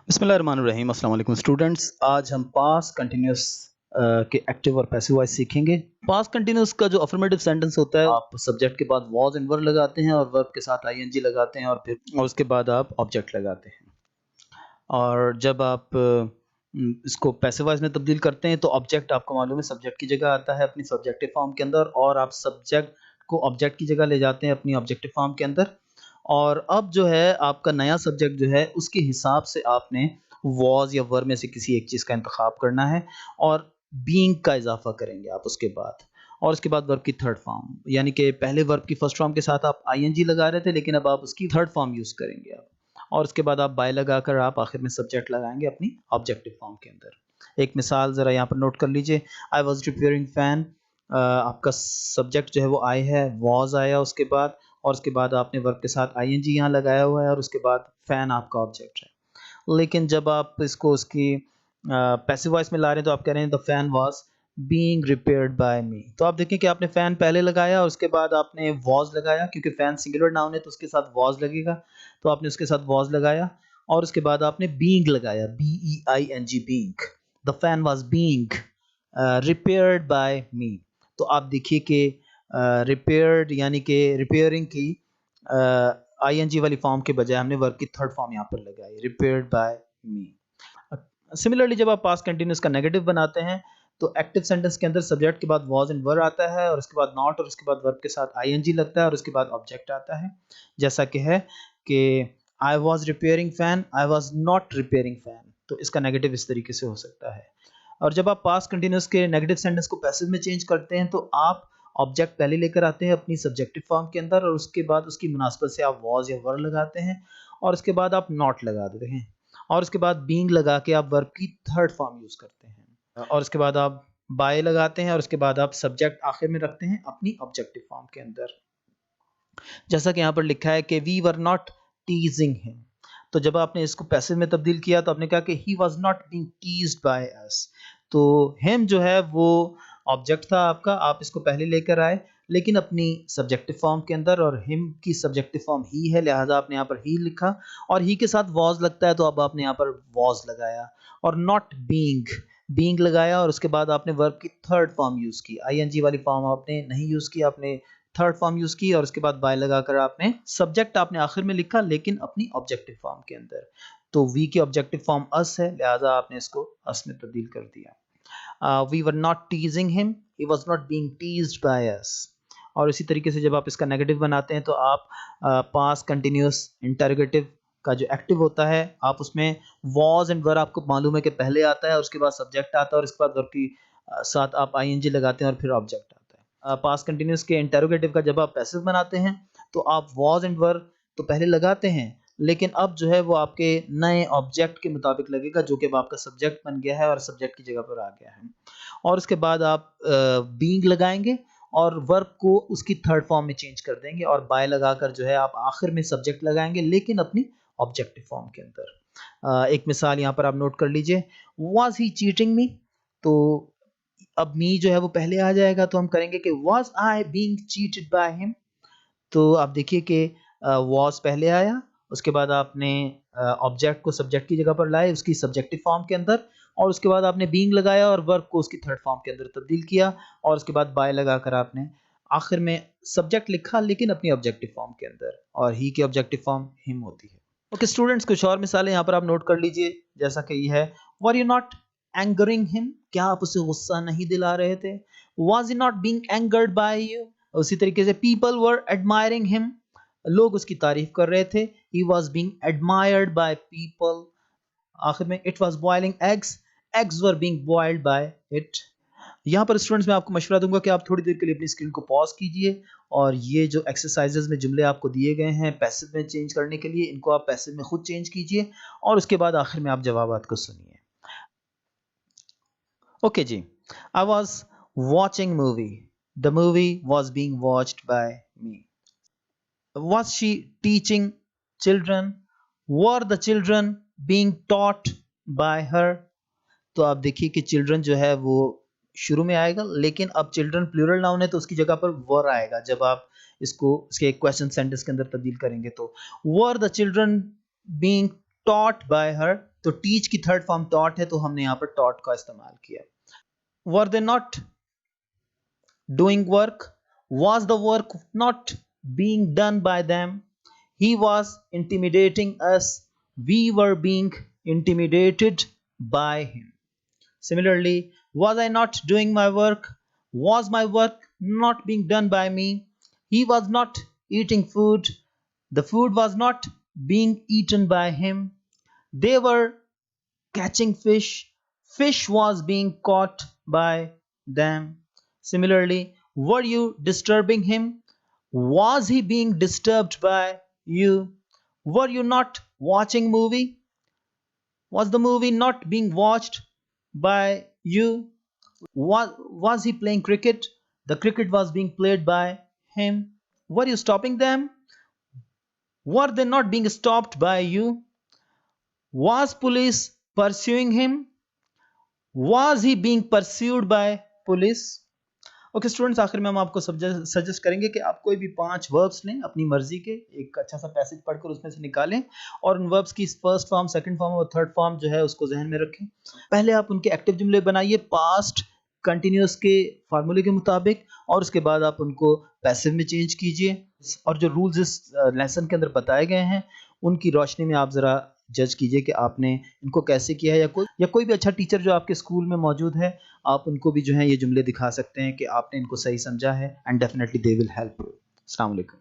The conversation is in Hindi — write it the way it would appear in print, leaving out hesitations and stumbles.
बिस्मिल्लाहिर्रहमानिर्रहीम। अस्सलाम वालेकुम स्टूडेंट्स। आज हम पास्ट कंटिन्यूस के एक्टिव और पैसिव वॉइस सीखेंगे। पास्ट कंटिन्यूस का जो अफर्मेटिव सेंटेंस होता है, आप सब्जेक्ट के बाद वाज एंड वर लगाते हैं और वर्ब के साथ आईएनजी लगाते हैं और उसके बाद आप ऑब्जेक्ट लगाते हैं। और जब आप इसको पैसिव वॉइस में तब्दील करते हैं तो ऑब्जेक्ट आपको मालूम है सब्जेक्ट की जगह आता है अपनी सब्जेक्टिव फॉर्म के अंदर, और आप सब्जेक्ट को ऑब्जेक्ट की जगह ले जाते हैं अपनी ऑब्जेक्टिव फॉर्म के अंदर। और अब जो है आपका नया सब्जेक्ट जो है उसके हिसाब से आपने वॉज या वर में से किसी एक चीज़ का इंतखाब करना है और बीइंग का इजाफा करेंगे आप उसके बाद। और उसके बाद वर्ब की थर्ड फॉर्म, यानी कि पहले वर्ब की फर्स्ट फॉर्म के साथ आप आईएनजी लगा रहे थे, लेकिन अब आप उसकी थर्ड फॉर्म यूज़ करेंगे आप। और उसके बाद आप बाय लगाकर आप आखिर में सब्जेक्ट लगाएंगे अपनी ऑब्जेक्टिव फॉर्म के अंदर। एक मिसाल ज़रा यहाँ पर नोट कर लीजिए। आई वॉज रिपेयरिंग फैन, आपका सब्जेक्ट जो है वो आई है, वॉज आया उसके बाद, और उसके बाद आपने वर्ब के साथ आईएनजी यहाँ लगाया हुआ है और उसके बाद फैन आपका ऑब्जेक्ट है। लेकिन जब आप इसको उसकी पैसिव वॉइस में ला रहे हैं तो आप कह रहे हैं the fan was being repaired by me. तो आप देखें कि आपने फैन पहले लगाया और उसके बाद आपने वॉज लगाया, क्योंकि फैन सिंगुलर नाउन है तो उसके साथ वॉज लगेगा, तो आपने उसके साथ वॉज लगाया और उसके बाद आपने बीइंग लगाया, BEING, being. The fan was being repaired by me. तो आप देखिए कि रिपेयर्ड यानी कि रिपेयरिंग की आईएनजी वाली फॉर्म के बजाय हमने वर्ब की थर्ड फॉर्म यहाँ पर लगाई, रिपेयर्ड बाय मी। सिमिलरली जब आप पास्ट कंटिन्यूस का नेगेटिव बनाते हैं तो एक्टिव सेंटेंस के अंदर सब्जेक्ट के बाद वॉज एंड वर आता है और उसके बाद नॉट, और उसके बाद वर्ब के साथ आईएनजी लगता है और उसके बाद ऑब्जेक्ट आता है। जैसा कि है कि I was repairing fan, I was not repairing fan. तो इसका नेगेटिव इस तरीके से हो सकता है। और जब आप पास्ट कंटिन्यूस के नेगेटिव सेंटेंस को पैसिव में चेंज करते हैं तो आप ऑब्जेक्ट पहले लेकर आते हैं अपनी सब्जेक्टिव फॉर्म के अंदर और उसके बाद उसकी मुनासबत से आप वॉज या वर लगाते हैं और उसके बाद आप नॉट लगा देते हैं और उसके बाद बीइंग लगा के आप वर्ब की थर्ड फॉर्म यूज करते हैं और उसके बाद आप बाय लगाते हैं और उसके बाद आप सब्जेक्ट आखिर में रखते हैं अपनी ऑब्जेक्टिव फॉर्म के अंदर। जैसा कि यहाँ पर लिखा है कि we were not teasing him. तो जब आपने इसको पैसिव में तब्दील किया तो आपने कहा कि ही was not being teased by अस। तो हिम जो है वो ऑब्जेक्ट था आपका, आप इसको पहले लेकर आए लेकिन अपनी सब्जेक्टिव फॉर्म के अंदर, और हिम की सब्जेक्टिव फॉर्म ही है, लिहाजा आपने यहाँ पर ही लिखा और ही के साथ वॉज लगता है तो अब आपने यहाँ पर वॉज लगाया और नॉट बीइंग, बीइंग लगाया और उसके बाद आपने वर्ब की थर्ड फॉर्म यूज़ की। आईएनजी वाली फॉर्म आपने नहीं यूज़ की, आपने थर्ड फॉर्म यूज़ की और उसके बाद बाय लगाकर आपने सब्जेक्ट आपने आखिर में लिखा लेकिन अपनी ऑब्जेक्टिव फॉर्म के अंदर। तो वी की ऑब्जेक्टिव फॉर्म अस है, लिहाजा आपने इसको अस में तब्दील कर दिया। We were not teasing him, he was not being teased by us. और इसी तरीके से जब आप इसका नेगेटिव बनाते हैं तो आप पास्ट कंटिन्यूस इंटरोगेटिव का जो एक्टिव होता है आप उसमें वॉज एंड वर आपको मालूम है कि पहले आता है और उसके बाद सब्जेक्ट आता है और उसके बाद वर्ब की साथ आप आईएनजी लगाते हैं और फिर ऑब्जेक्ट आता है। पास्ट कंटिन्यूस के इंटरोगेटिव का जब आप पैसिव बनाते हैं तो आप वॉज एंड वर तो पहले लगाते हैं, लेकिन अब जो है वो आपके नए ऑब्जेक्ट के मुताबिक लगेगा जो कि अब आपका सब्जेक्ट बन गया है और सब्जेक्ट की जगह पर आ गया है। और उसके बाद आप बीइंग लगाएंगे और वर्ब को उसकी थर्ड फॉर्म में चेंज कर देंगे और बाय लगाकर जो है आप आखिर में सब्जेक्ट लगाएंगे लेकिन अपनी ऑब्जेक्टिव फॉर्म के अंदर। एक मिसाल यहाँ पर आप नोट कर लीजिए, वाज ही चीटिंग मी। तो अब मी जो है वो पहले आ जाएगा तो हम करेंगे कि was I being cheated by him. तो आप देखिए कि वॉज पहले आया, उसके बाद आपने ऑब्जेक्ट को सब्जेक्ट की जगह पर लाए उसकी सब्जेक्टिव फॉर्म के अंदर, और उसके बाद आपने बीइंग लगाया और वर्ब को उसकी थर्ड फॉर्म के अंदर तब्दील किया और उसके बाद बाय लगाकर आपने आखिर में सब्जेक्ट लिखा लेकिन अपनी ऑब्जेक्टिव फॉर्म के अंदर, और ही की ऑब्जेक्टिव फॉर्म हिम होती है। ओके स्टूडेंट्स, कुछ और मिसालें यहाँ पर आप नोट कर लीजिए। जैसा कि ये है, were you not angering him, क्या आप उसे गुस्सा नहीं दिला रहे थे। Was he not being angered by you. उसी तरीके से पीपल वर एडमायरिंग हिम, लोग उसकी तारीफ कर रहे थे। He was being admired by people. आखिर में it was boiling eggs, eggs were being boiled by it. यहाँ पर स्टूडेंट्स मैं आपको मशवरा दूंगा कि आप थोड़ी देर के लिए अपनी स्क्रीन को पॉज कीजिए और ये जो एक्सरसाइजेज में जुमले आपको दिए गए हैं पैसिव में चेंज करने के लिए, इनको आप पैसिव में खुद चेंज कीजिए और उसके बाद आखिर में आप जवाबात को सुनिए। ओके जी, I was watching movie, the movie was being watched by me. Was she teaching children? Were the children being taught by her? तो आप देखिए कि चिल्ड्रन जो है वो शुरू में आएगा, लेकिन अब चिल्ड्रन प्लूरल नाउन है तो उसकी जगह पर वर आएगा जब आप इसको इसके क्वेश्चन सेंटेंस के अंदर तब्दील करेंगे। तो were the children being taught by हर, तो टीच की थर्ड फॉर्म टॉट है, तो हमने यहाँ पर टॉट का इस्तेमाल किया। Were they not doing work? Was the work not being done by them? He was intimidating us. We were being intimidated by him. Similarly, was I not doing my work? Was my work not being done by me? He was not eating food. The food was not being eaten by him. They were catching fish. Fish was being caught by them. Similarly, were you disturbing him? Was he being disturbed by you? Were you not watching movie? Was the movie not being watched by you? Was he playing cricket? The cricket was being played by him. Were you stopping them? Were they not being stopped by you? Was police pursuing him? Was he being pursued by police? Okay students, आखिर में हम आपको सजेस्ट करेंगे कि आप कोई भी 5 वर्ब्स लें अपनी मर्जी के, एक अच्छा सा पैसेज पढ़कर उसमें से निकालें और उन वर्ब्स की फर्स्ट फॉर्म, सेकंड फॉर्म और थर्ड फॉर्म जो है उसको जहन में रखें। पहले आप उनके एक्टिव जुमले बनाइए पास्ट कंटिन्यूअस के फार्मूले के मुताबिक, और उसके बाद आप उनको पैसिव में चेंज कीजिए, और जो रूल्स इस लेसन के अंदर बताए गए हैं उनकी रोशनी में आप ज़रा जज कीजिए कि आपने इनको कैसे किया है, या कोई भी अच्छा टीचर जो आपके स्कूल में मौजूद है आप उनको भी जो है ये जुमले दिखा सकते हैं कि आपने इनको सही समझा है, and definitely they will help you. अस्सलाम वालेकुम।